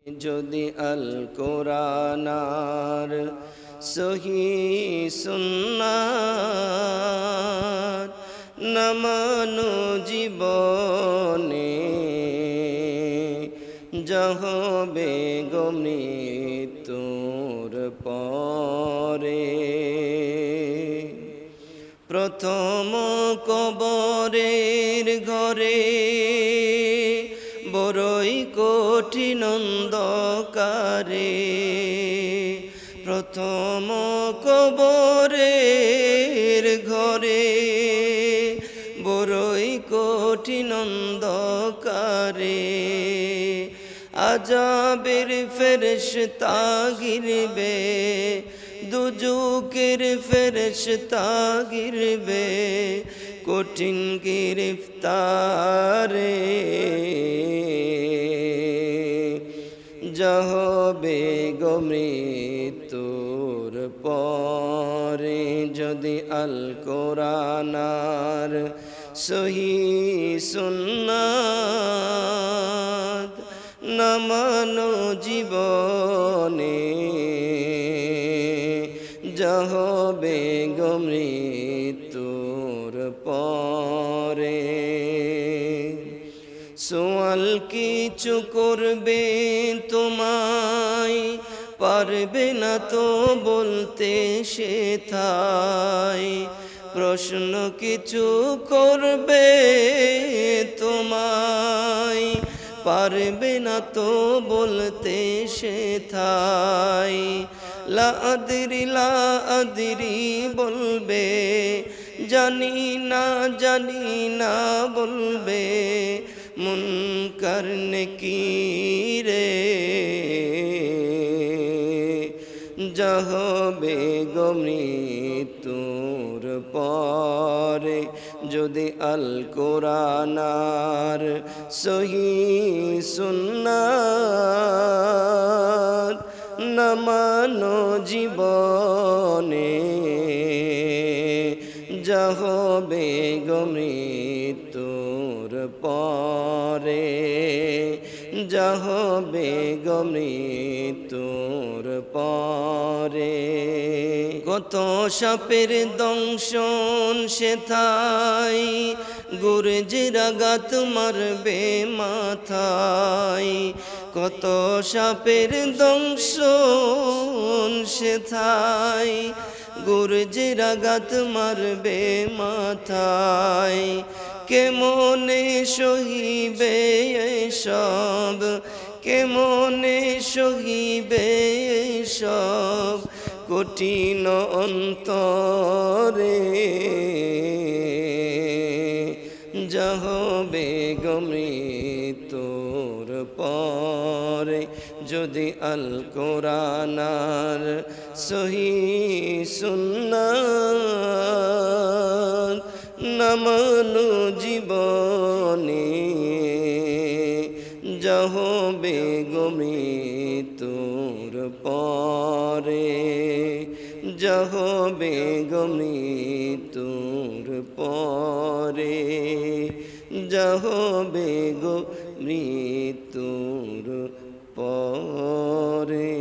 যদি আল কোরআন আর সহি সুন্নাত না মানো জীবনে, যাহবে গো মৃত্যুর পরে। প্রথম কবরের ঘরে বড়ই কঠিন অন্ধকারে, প্রথম কবরের ঘরে বড়ই কঠিন অন্ধকারে। আযাবের ফেরেশতা গিরবে, দুজুকের ফেরেশতা গিরবে, কঠিন গ্রেফতারে। যাহবে গো মৃত্যুর পরে, যদি আল কোরআন আর সহি সুন্নাত না মানো জীবনে, যাহবে গো মৃত্যুর পরে। সওয়াল কিছু করবে তোমায়, পারবে না তো বলতে সেথায়। প্রশ্ন কিছু করবে তোমায়, পারবে না তো বলতে সেথায়। লা আদরি লা আদরি বলবে, জানি না বলবে, মুনকার নেকিরে। যাহবে গো মৃত্যুর পরে, যদি আল কোরআন আর সহি সুন্নাত না মানো জীবনে, যাহবে গো মৃত্যুর পরে, যাহবে গো মৃত্যুর পরে। কত সাপের দংশন সেথায়, গুরজের আঘাত মারবে মাথায়। কত সাপের দংশন সেথায়, গুরজের আঘাত মারবে মাথায়। কেমনে সহিবে সব, কেমনে সহিবে সব, কঠিন অন্তরে। যাহবে গো মৃত্যুর পরে, যদি আল কোরআন আর সহি সুন্নাত না মানো জীবনে, যাহবে গো মৃত্যুর পরে, যাহবে গো মৃত্যুর পরে, যাহবে গো মৃত্যুর পরে।